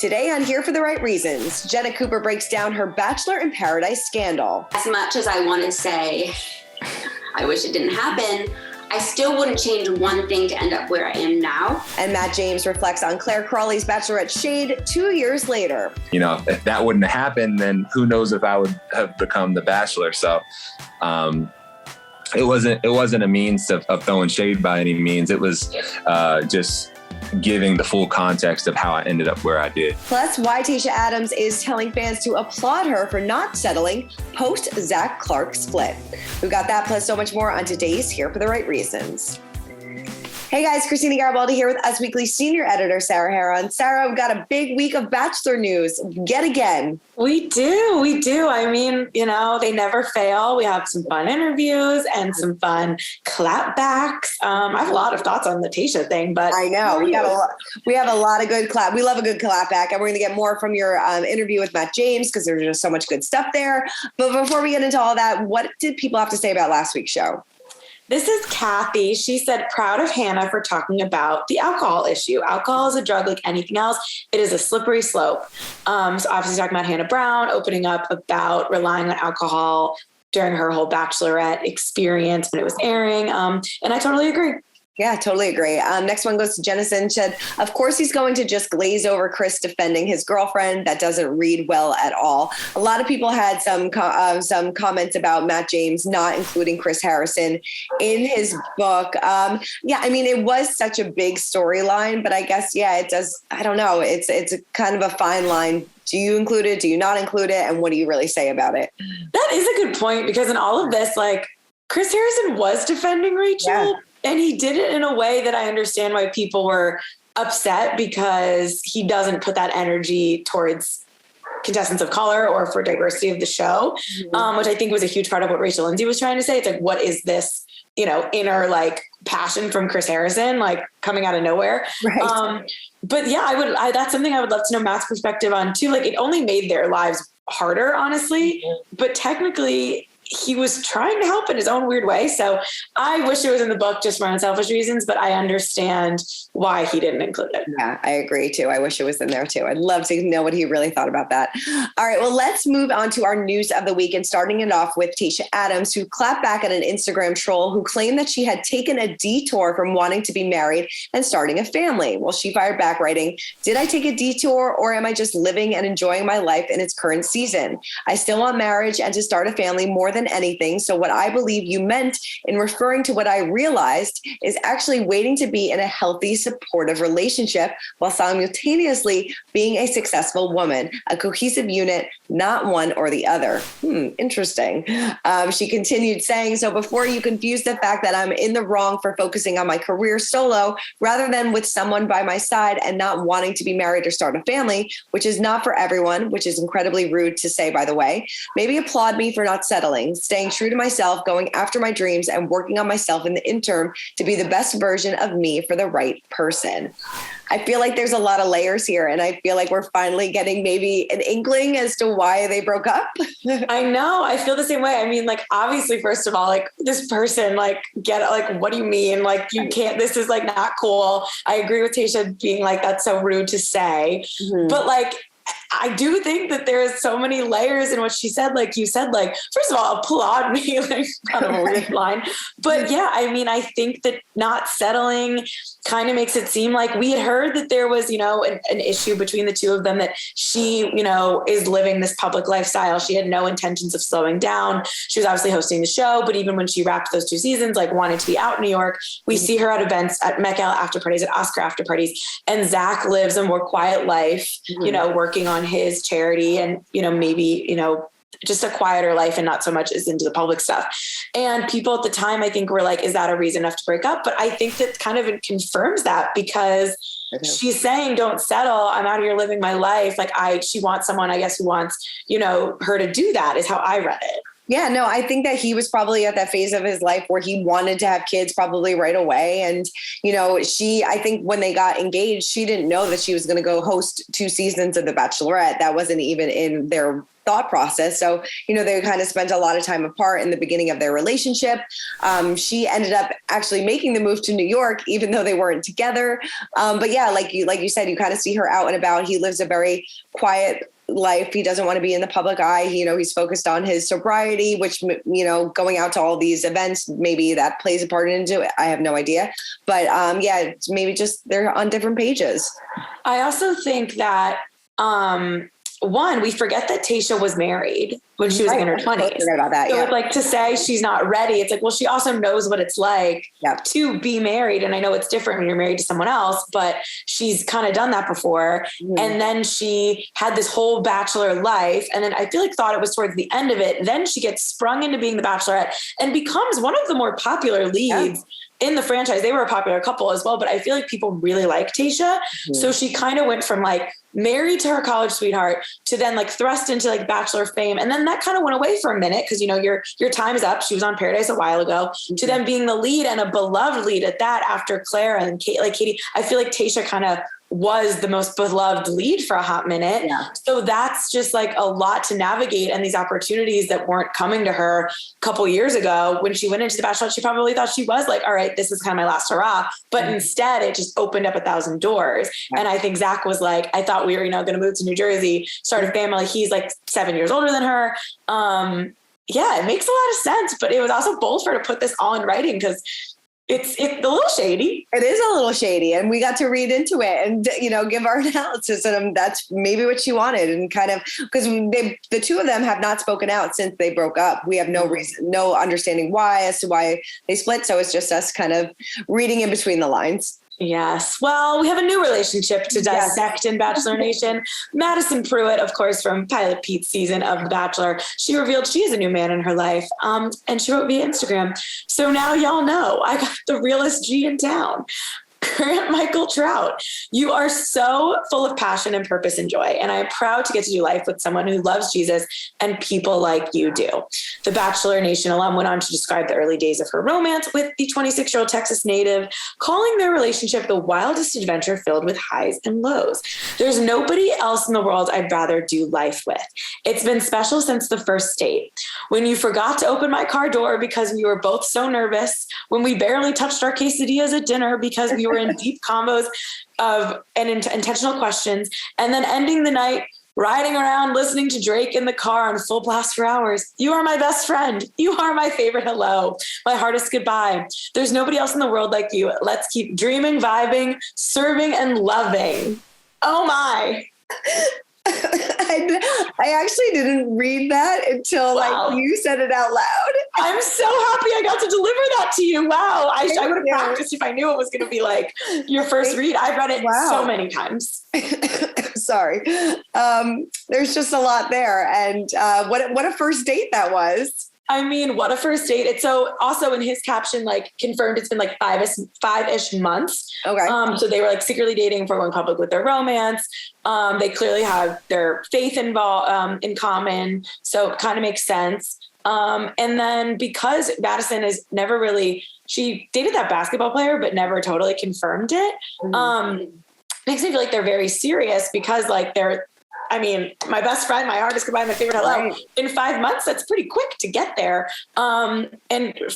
Today on Here for the Right Reasons, Jenna Cooper breaks down her Bachelor in Paradise scandal. As much as I want to say, I wish it didn't happen, I still wouldn't change one thing to end up where I am now. And Matt James reflects on Claire Crawley's Bachelorette shade 2 years later. You know, if that wouldn't have happened, then who knows if I would have become the Bachelor. So it wasn't a means of throwing shade by any means. It was just giving the full context of how I ended up where I did. Plus, why Tayshia Adams is telling fans to applaud her for not settling post-Zach Clark split. We've got that plus so much more on today's Here for the Right Reasons. Hey guys, Christina Garibaldi here with Us Weekly senior editor Sarah Heron. Sarah, we've got a big week of Bachelor news yet again. We do. I mean, you know, they never fail. We have some fun interviews and some fun clapbacks. I have a lot of thoughts on the Tayshia thing, but I know we have a lot of good clap. We love a good clapback, and we're going to get more from your interview with Matt James because there's just so much good stuff there. But before we get into all that, what did people have to say about last week's show? This is Kathy. She said, proud of Hannah for talking about the alcohol issue. Alcohol is a drug like anything else. It is a slippery slope. So obviously talking about Hannah Brown, opening up about relying on alcohol during her whole Bachelorette experience when it was airing. And I totally agree. Yeah, totally agree. Next one goes to Jennison. Said, of course, he's going to just glaze over Chris defending his girlfriend. That doesn't read well at all. A lot of people had some comments about Matt James not including Chris Harrison in his book. Yeah, I mean, it was such a big storyline, but I guess, yeah, it does. I don't know. It's a kind of a fine line. Do you include it? Do you not include it? And what do you really say about it? That is a good point, because in all of this, like, Chris Harrison was defending Rachel. Yeah. And he did it in a way that I understand why people were upset, because he doesn't put that energy towards contestants of color or for diversity of the show, which I think was a huge part of what Rachel Lindsay was trying to say. It's like, what is this, you know, inner like passion from Chris Harrison, like coming out of nowhere. Right. But yeah, that's something I would love to know Matt's perspective on too. Like, it only made their lives harder, honestly, but technically he was trying to help in his own weird way. So I wish it was in the book just for unselfish reasons, but I understand why he didn't include it. Yeah, I agree too. I wish it was in there too. I'd love to know what he really thought about that. All right, well, let's move on to our news of the week, and starting it off with Tayshia Adams, who clapped back at an Instagram troll who claimed that she had taken a detour from wanting to be married and starting a family. Well, she fired back writing, "Did I take a detour, or am I just living and enjoying my life in its current season? I still want marriage and to start a family more than anything. So what I believe you meant in referring to what I realized is actually waiting to be in a healthy, supportive relationship while simultaneously being a successful woman, a cohesive unit, not one or the other." Interesting. She continued saying, "So before you confuse the fact that I'm in the wrong for focusing on my career solo rather than with someone by my side and not wanting to be married or start a family, which is not for everyone," which is incredibly rude to say, by the way, "maybe applaud me for not settling, staying true to myself, going after my dreams, and working on myself in the interim to be the best version of me for the right person." I feel like there's a lot of layers here, and I feel like we're finally getting maybe an inkling as to why they broke up. I know. I feel the same way. I mean, like, obviously, first of all, like, this person, like, what do you mean? Like, you can't, this is like not cool. I agree with Tayshia being like, that's so rude to say. But like, I do think that there is so many layers in what she said. Like you said, like, first of all, applaud me, like, kind of a weird line. But yeah, I mean, I think that not settling kind of makes it seem like we had heard that there was, you know, an issue between the two of them, that she, you know, is living this public lifestyle. She had no intentions of slowing down. She was obviously hosting the show, but even when she wrapped those 2 seasons, like, wanted to be out in New York, we see her at events, at Met Gala after parties, at Oscar after parties. And Zach lives a more quiet life, you know, working on his charity and, you know, maybe, you know, just a quieter life and not so much is into the public stuff. And people at the time, I think, were like, is that a reason enough to break up? But I think that kind of confirms that, because she's saying, don't settle. I'm out here living my life. Like, she wants someone, I guess, who wants, you know, her to do that, is how I read it. Yeah, no, I think that he was probably at that phase of his life where he wanted to have kids probably right away. And, I think when they got engaged, she didn't know that she was going to go host 2 seasons of The Bachelorette. That wasn't even in their thought process. So, they kind of spent a lot of time apart in the beginning of their relationship. She ended up actually making the move to New York, even though they weren't together. But yeah, like you said, you kind of see her out and about. He lives a very quiet life. He doesn't want to be in the public eye. He's focused on his sobriety, which, going out to all these events, maybe that plays a part into it. I have no idea. But yeah, maybe just they're on different pages. I also think that, one, we forget that Tayshia was married when she was in her 20s. Forget about that. So Yeah. it's like to say she's not ready. It's like, well, she also knows what it's like to be married. And I know it's different when you're married to someone else, but she's kind of done that before. Mm. And then she had this whole Bachelor life. And then I feel like thought it was towards the end of it. Then she gets sprung into being the Bachelorette and becomes one of the more popular leads in the franchise. They were a popular couple as well, but I feel like people really like Tayshia. Mm. So she kind of went from like married to her college sweetheart to then like thrust into like Bachelor fame. And then that kind of went away for a minute because, your time is up. She was on Paradise a while ago to then being the lead and a beloved lead at that after Claire and Kady. I feel like Tayshia kind of was the most beloved lead for a hot minute. Yeah. So that's just like a lot to navigate. And these opportunities that weren't coming to her a couple years ago, when she went into The Bachelor, she probably thought she was like, all right, this is kind of my last hurrah. But instead it just opened up 1,000 doors. Yeah. And I think Zach was like, I thought we were, going to move to New Jersey, start a family. He's like 7 years older than her. Yeah, it makes a lot of sense, but it was also bold for her to put this all in writing because it's a little shady. It is a little shady, and we got to read into it and, give our analysis. And that's maybe what she wanted. And kind of because the two of them have not spoken out since they broke up. We have no reason, no understanding as to why they split. So it's just us kind of reading in between the lines. Yes. Well, we have a new relationship to dissect in Bachelor Nation. Madison Pruitt, of course, from Pilot Pete's season of The Bachelor, she revealed she is a new man in her life. And she wrote via Instagram. So now y'all know I got the realest G in town. Grant Michael Trout, you are so full of passion and purpose and joy, and I am proud to get to do life with someone who loves Jesus and people like you do. The Bachelor Nation alum went on to describe the early days of her romance with the 26-year-old Texas native, calling their relationship the wildest adventure filled with highs and lows. There's nobody else in the world I'd rather do life with. It's been special since the first date. When you forgot to open my car door because we were both so nervous, when we barely touched our quesadillas at dinner because we were in deep combos of intentional questions, and then ending the night riding around listening to Drake in the car on full blast for hours. You are my best friend. You are my favorite hello, my hardest goodbye. There's nobody else in the world like you. Let's keep dreaming, vibing, serving, and loving. Oh my. I actually didn't read that until like you said it out loud. I'm so happy I got to deliver that to you. Wow. I would have practiced if I knew it was going to be like your first read. I've read it so many times. Sorry. There's just a lot there. And what a first date that was. I mean, what a first date. It's so also in his caption, like confirmed it's been like five-ish months. Okay. So they were like secretly dating before going public with their romance. They clearly have their faith in common. So it kind of makes sense. And then because Madison is never really, she dated that basketball player, but never totally confirmed it. Makes me feel like they're very serious because like my best friend, my hardest goodbye, my favorite hello. Right. In 5 months, that's pretty quick to get there. And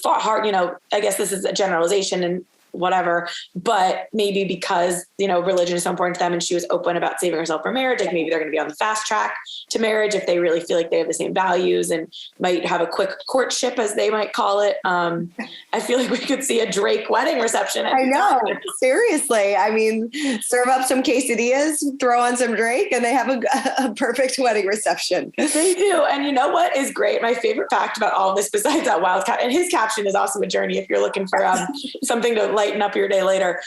fought hard, I guess this is a generalization and whatever, but maybe because, religion is so important to them and she was open about saving herself for marriage, like maybe they're going to be on the fast track to marriage if they really feel like they have the same values and might have a quick courtship, as they might call it. I feel like we could see a Drake wedding reception. I know. Seriously. I mean, serve up some quesadillas, throw on some Drake, and they have a perfect wedding reception. They do. And you know what is great? My favorite fact about all of this, besides that wild cat, and his caption is also a journey if you're looking for something to lighten up your day later,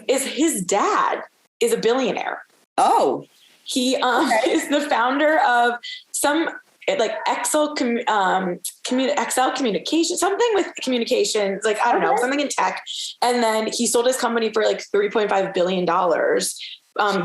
is his dad is a billionaire. Oh. He is the founder of some like Excel communication, something with communications, like, I don't know, something in tech. And then he sold his company for like $3.5 billion.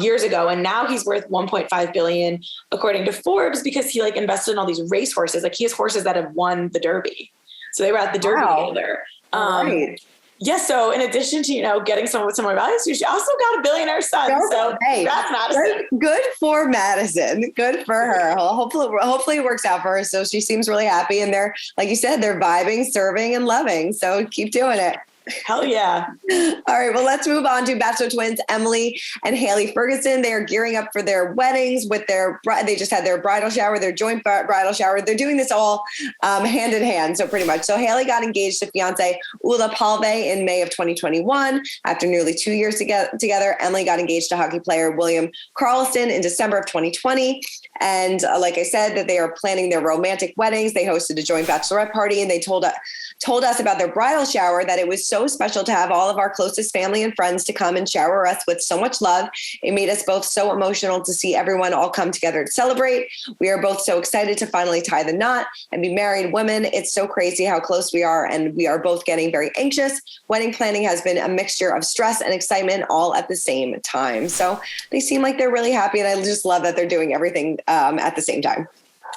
years ago. And now he's worth 1.5 billion, according to Forbes, because he like invested in all these race horses. Like he has horses that have won the Derby. So they were at the Derby together. Right. Yeah. So in addition to, getting some more values, she also got a billionaire son. So that's Madison. Good for Madison. Good for her. Well, hopefully it works out for her. So she seems really happy. And they're, like you said, they're vibing, serving, and loving. So keep doing it. Hell yeah. All right. Well, let's move on to Bachelor twins, Emily and Haley Ferguson. They are gearing up for their weddings they just had their bridal shower, their joint bridal shower. They're doing this all hand in hand. So pretty much. So Haley got engaged to fiance Ula Palve in May of 2021. After nearly 2 years together, Emily got engaged to hockey player William Karlsson in December of 2020. And like I said, that they are planning their romantic weddings. They hosted a joint bachelorette party, and they told us about their bridal shower that it was so special to have all of our closest family and friends to come and shower us with so much love. It made us both so emotional to see everyone all come together to celebrate. We are both so excited to finally tie the knot and be married women. It's so crazy how close we are, and we are both getting very anxious. Wedding planning has been a mixture of stress and excitement all at the same time. So they seem like they're really happy, and I just love that they're doing everything at the same time.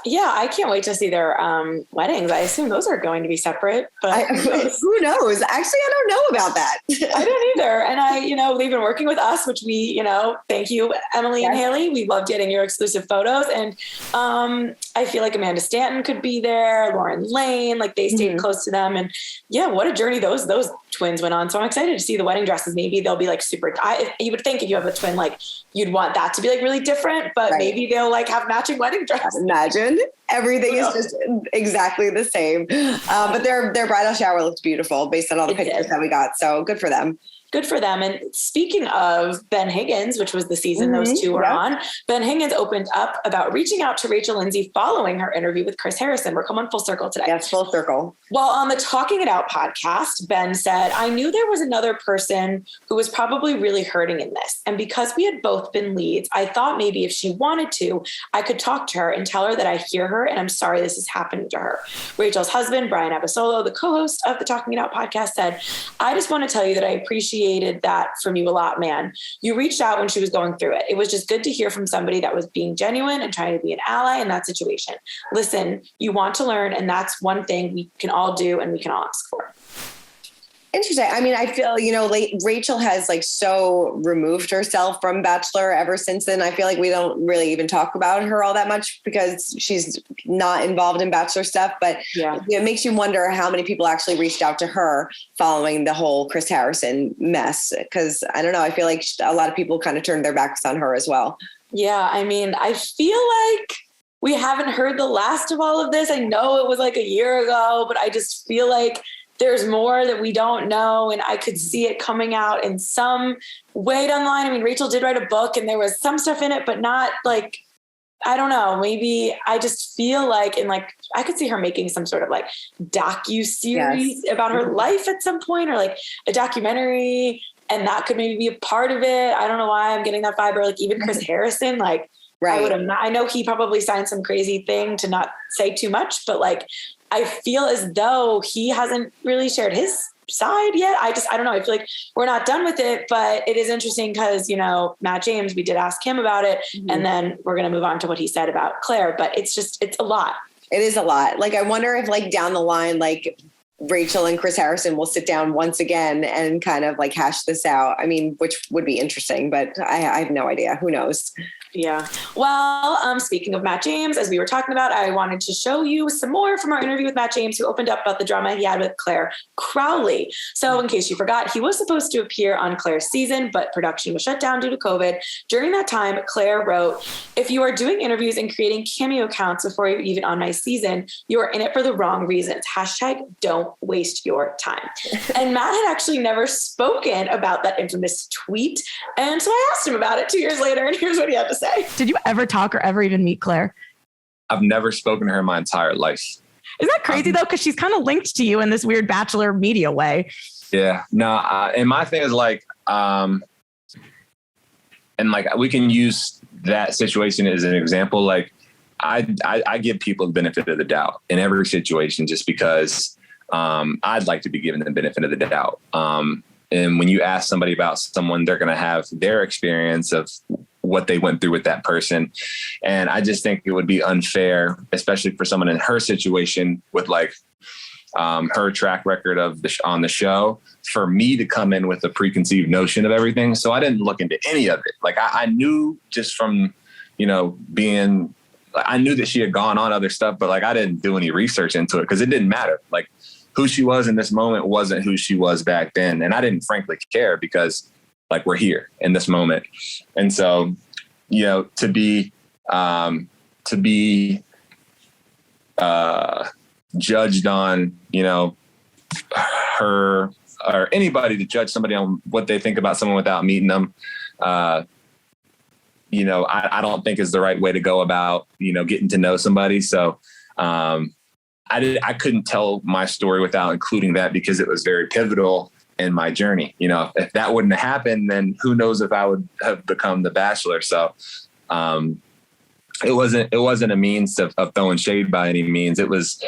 Yeah, I can't wait to see their weddings. I assume those are going to be separate, but who knows? Actually, I don't know about that. I don't either. And they've been working with us, which we, thank you, Emily and Haley. We love getting your exclusive photos. And I feel like Amanda Stanton could be there, Lauren Lane, like they stayed close to them. And yeah, what a journey those twins went on. So I'm excited to see the wedding dresses. Maybe they'll be like super, you would think if you have a twin, like you'd want that to be like really different, but maybe they'll like have matching wedding dresses. Imagine everything is just exactly the same. But their bridal shower looked beautiful based on all the pictures that we got. So good for them. Good for them. And speaking of Ben Higgins, which was the season those two were on, Ben Higgins opened up about reaching out to Rachel Lindsay following her interview with Chris Harrison. We're coming full circle today. Yes, full circle. Well, on the Talking It Out podcast, Ben said, I knew there was another person who was probably really hurting in this. And because we had both been leads, I thought maybe if she wanted to, I could talk to her and tell her that I hear her and I'm sorry this is happening to her. Rachel's husband, Brian Abasolo, the co-host of the Talking It Out podcast, said, I just want to tell you that I appreciated that from you a lot, man. You reached out when she was going through it. It was just good to hear from somebody that was being genuine and trying to be an ally in that situation. Listen, you want to learn, and that's one thing we can all do and we can all ask for. Interesting. I mean, I feel, Rachel has like so removed herself from Bachelor ever since then. I feel like we don't really even talk about her all that much because she's not involved in Bachelor stuff. But it makes you wonder how many people actually reached out to her following the whole Chris Harrison mess. Because I don't know, I feel like a lot of people kind of turned their backs on her as well. Yeah. I mean, I feel like we haven't heard the last of all of this. I know it was like a year ago, but I just feel like there's more that we don't know. And I could see it coming out in some way down the line. I mean, Rachel did write a book and there was some stuff in it, but not like, I don't know, maybe I just feel like, I could see her making some sort of like docu-series about her life at some point, or like a documentary, and that could maybe be a part of it. I don't know why I'm getting that vibe. Or like even Chris Harrison, like I know he probably signed some crazy thing to not say too much, but like, I feel as though he hasn't really shared his side yet. I don't know. I feel like we're not done with it, but it is interesting because, Matt James, we did ask him about it, and then we're going to move on to what he said about Claire, but it's a lot. It is a lot. Like, I wonder if like down the line, like Rachel and Chris Harrison will sit down once again and kind of like hash this out. I mean, which would be interesting, but I have no idea. Who knows? Yeah. Well, speaking of Matt James, as we were talking about, I wanted to show you some more from our interview with Matt James, who opened up about the drama he had with Claire Crowley. So in case you forgot, he was supposed to appear on Claire's season, but production was shut down due to COVID. During that time, Claire wrote, if you are doing interviews and creating Cameo accounts before you're even on my season, you are in it for the wrong reasons. # don't waste your time. And Matt had actually never spoken about that infamous tweet. And so I asked him about it 2 years later, and here's what he had to say. Did you ever talk or ever even meet Claire? I've never spoken to her in my entire life. Is that crazy though? Because she's kind of linked to you in this weird Bachelor media way. Yeah, no. And my thing is like, and like we can use that situation as an example. Like I give people the benefit of the doubt in every situation, just because I'd like to be given the benefit of the doubt. And when you ask somebody about someone, they're going to have their experience of what they went through with that person. And I just think it would be unfair, especially for someone in her situation with like her track record of on the show, for me to come in with a preconceived notion of everything. So I didn't look into any of it. Like I knew just from, I knew that she had gone on other stuff, but like I didn't do any research into it because it didn't matter. Like who she was in this moment wasn't who she was back then. And I didn't frankly care because like we're here in this moment. And so, to be judged on, her or anybody to judge somebody on what they think about someone without meeting them, I don't think is the right way to go about, getting to know somebody. So I couldn't tell my story without including that because it was very pivotal in my journey. If that wouldn't have happened, then who knows if I would have become the Bachelor. So it wasn't a means of throwing shade by any means. It was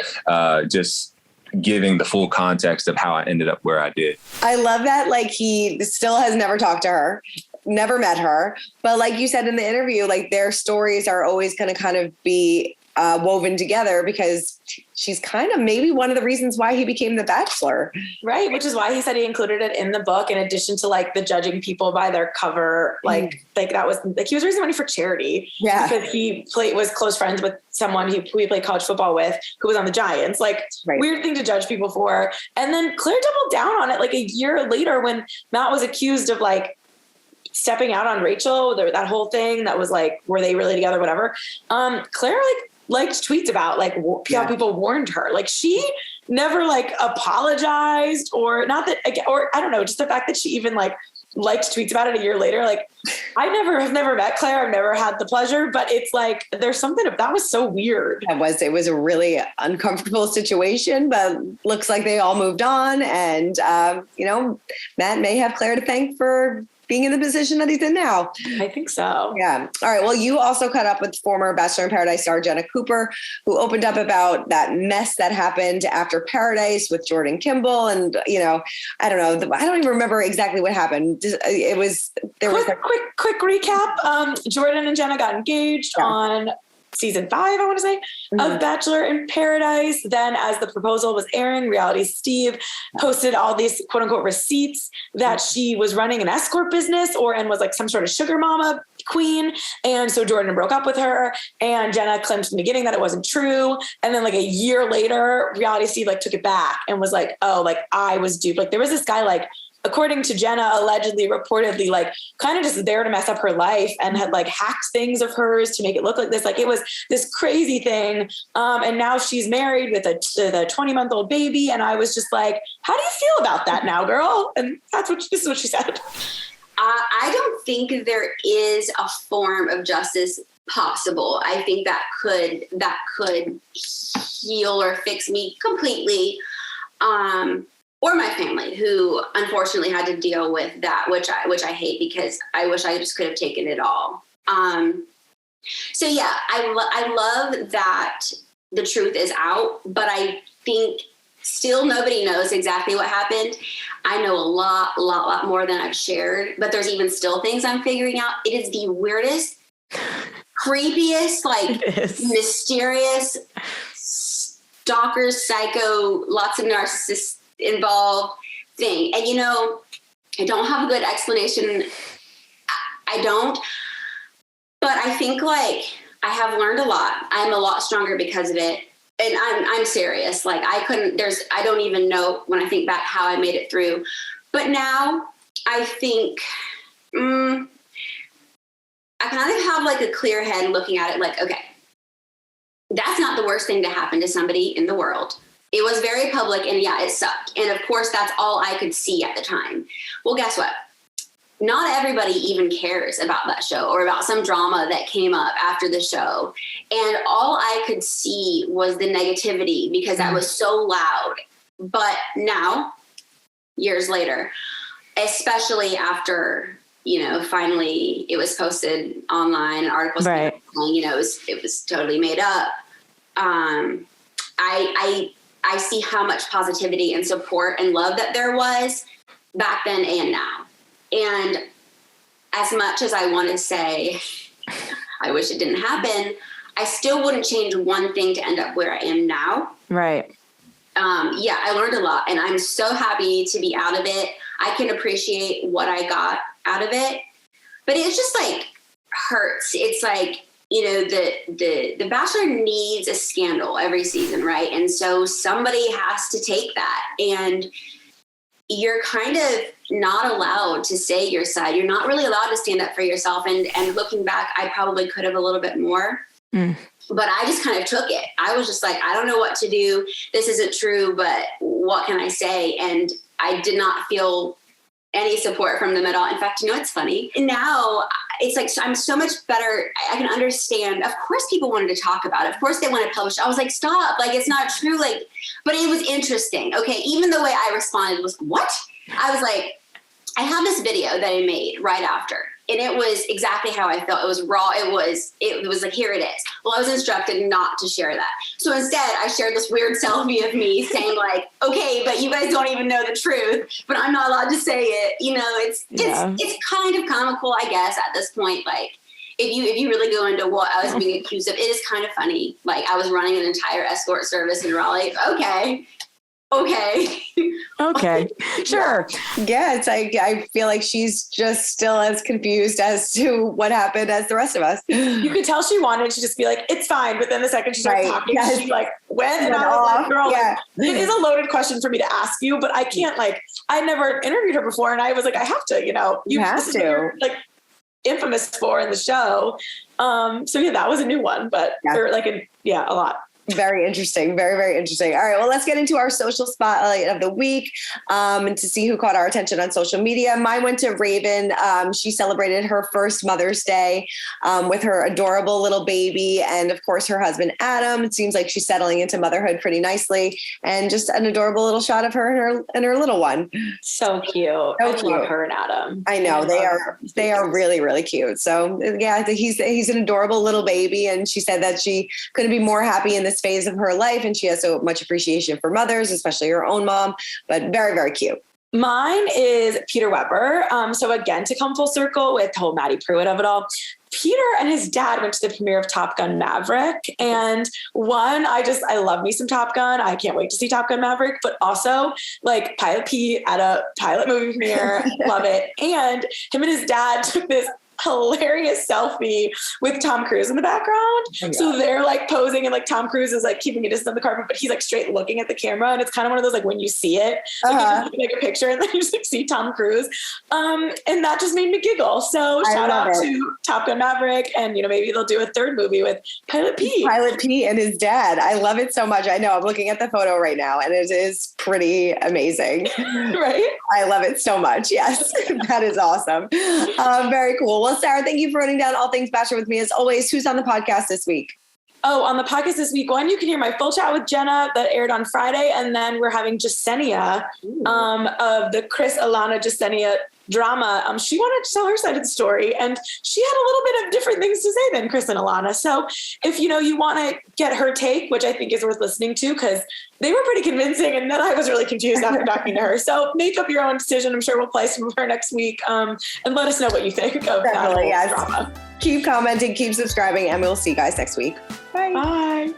just giving the full context of how I ended up where I did. I love that. Like he still has never talked to her, never met her. But like you said in the interview, like their stories are always going to kind of be woven together because she's kind of maybe one of the reasons why he became the Bachelor. Right. Which is why he said he included it in the book, in addition to like the judging people by their cover. Like that was like, he was raising money for charity. Yeah. Because he was close friends with someone who he played college football with, who was on the Giants. Like weird thing to judge people for. And then Claire doubled down on it like a year later when Matt was accused of like stepping out on Rachel, that whole thing that was like, were they really together? Whatever. Claire liked tweets about like how people warned her. Like she never like apologized or not that, or I don't know, just the fact that she even like liked tweets about it a year later. Like I have never met Claire. I've never had the pleasure, but it's like, there's something that was so weird. It was a really uncomfortable situation, but looks like they all moved on. And, Matt may have Claire to thank for being in the position that he's in now. I think so. Yeah. All right. Well, you also caught up with former Bachelor in Paradise star Jenna Cooper, who opened up about that mess that happened after Paradise with Jordan Kimball. And, I don't know. I don't even remember exactly what happened. There was a quick recap. Jordan and Jenna got engaged on season 5, I want to say, of Bachelor in Paradise. Then as the proposal was airing, Reality Steve posted all these quote unquote receipts that she was running an escort business and was like some sort of sugar mama queen. And so Jordan broke up with her, and Jenna claimed from the beginning that it wasn't true. And then like a year later, Reality Steve like took it back and was like, oh, like I was duped. Like there was this guy like, according to Jenna, allegedly, reportedly, like kind of just there to mess up her life and had like hacked things of hers to make it look like this. Like it was this crazy thing. And now she's married with a 20-month-old baby. And I was just like, how do you feel about that now, girl? And this is what she said. I don't think there is a form of justice possible. I think that could heal or fix me completely. Or my family, who unfortunately had to deal with that, which I hate because I wish I just could have taken it all. So yeah, I love that the truth is out, but I think still nobody knows exactly what happened. I know a lot more than I've shared, but there's even still things I'm figuring out. It is the weirdest, creepiest, like mysterious, stalkers, psycho, lots of narcissists involved thing. And I don't have a good explanation. I don't, but I think like I have learned a lot. I'm a lot stronger because of it. And I'm serious. Like I don't even know when I think back how I made it through, but now I think, I kind of have like a clear head looking at it. Like, okay, that's not the worst thing to happen to somebody in the world. It was very public, and yeah, it sucked. And of course, that's all I could see at the time. Well, guess what? Not everybody even cares about that show or about some drama that came up after the show. And all I could see was the negativity because that was so loud. But now, years later, especially after, finally it was posted online, articles, right. It was totally made up. I see how much positivity and support and love that there was. back then and now. And as much as I want to say, I wish it didn't happen, I still wouldn't change one thing to end up where I am now. Right. Yeah, I learned a lot, and I'm so happy to be out of it. I can appreciate what I got out of it, but it's just like hurts. It's like, you know, the Bachelor needs a scandal every season, right? And so somebody has to take that, and you're kind of not allowed to say your side. You're not really allowed to stand up for yourself. And looking back, I probably could have a little bit more. But I just kind of took it. I was just like, I don't know what to do. This isn't true, but what can I say? And I did not feel any support from them at all. In fact, you know, it's funny. Now it's like, I'm so much better. I can understand. Of course people wanted to talk about it. Of course they want to publish. I was like, stop. Like, it's not true. Like, but it was interesting. Okay. Even the way I responded was, what? I was like, I have this video that I made right after, and it was exactly how I felt. It was raw. It was like, here it is. Well, I was instructed not to share that. So instead I shared this weird selfie of me saying like, okay, but you guys don't even know the truth, but I'm not allowed to say it. You know, it's kind of comical, I guess, at this point. Like, if you really go into what I was being accused of, it is kind of funny. Like, I was running an entire escort service in Raleigh. Okay. Sure. Yeah, it's like, I feel like she's just still as confused as to what happened as the rest of us. You could tell she wanted to just be like, it's fine. But then the second she started talking, she's like, when? And I was like, girl, like, it is a loaded question for me to ask you, but I can't, like, I never interviewed her before. And I was like, I have to, you know, you have to. You're, like, infamous for in the show. So yeah, that was a new one, but a lot. Very interesting. Very, very interesting. All right. Well, let's get into our social spotlight of the week and to see who caught our attention on social media. Mine went to Raven. She celebrated her first Mother's Day with her adorable little baby and, of course, her husband, Adam. It seems like she's settling into motherhood pretty nicely, and just an adorable little shot of her and her little one. So cute. I love her and Adam. I know. They are really, really cute. So, yeah, I think he's an adorable little baby, and she said that she couldn't be more happy in this phase of her life, and she has so much appreciation for mothers, especially her own mom, but very, very cute. Mine is Peter Weber. So again, to come full circle with the whole Maddie Pruitt of it all, Peter and his dad went to the premiere of Top Gun Maverick. And I love me some Top Gun. I can't wait to see Top Gun Maverick, but also like Pilot Pete at a pilot movie premiere. Love it. And him and his dad took this hilarious selfie with Tom Cruise in the background. So they're like posing, and like Tom Cruise is like keeping a distance on the carpet, but he's like straight looking at the camera. And it's kind of one of those, like, when you see it, like, you just make a picture and then you just like see Tom Cruise. And that just made me giggle. So shout out to Top Gun Maverick. And, you know, maybe they'll do a third movie with Pilot Pete and his dad. I love it so much. I know, I'm looking at the photo right now, and it is pretty amazing. Right? I love it so much. Yes. That is awesome. Very cool. Well, Sarah, thank you for running down all things Bachelor with me as always. Who's on the podcast this week? Oh, on the podcast this week, you can hear my full chat with Jenna that aired on Friday. And then we're having Jasenia of the Chris, Alana, Jasenia drama. She wanted to tell her side of the story, and she had a little bit of different things to say than Chris and Alana. So if, you know, you want to get her take, which I think is worth listening to, because they were pretty convincing, and then I was really confused after talking to her. So make up your own decision. I'm sure we'll play some of her next week, and let us know what you think of that whole drama. Keep commenting, keep subscribing, and we'll see you guys next week. Bye. Bye.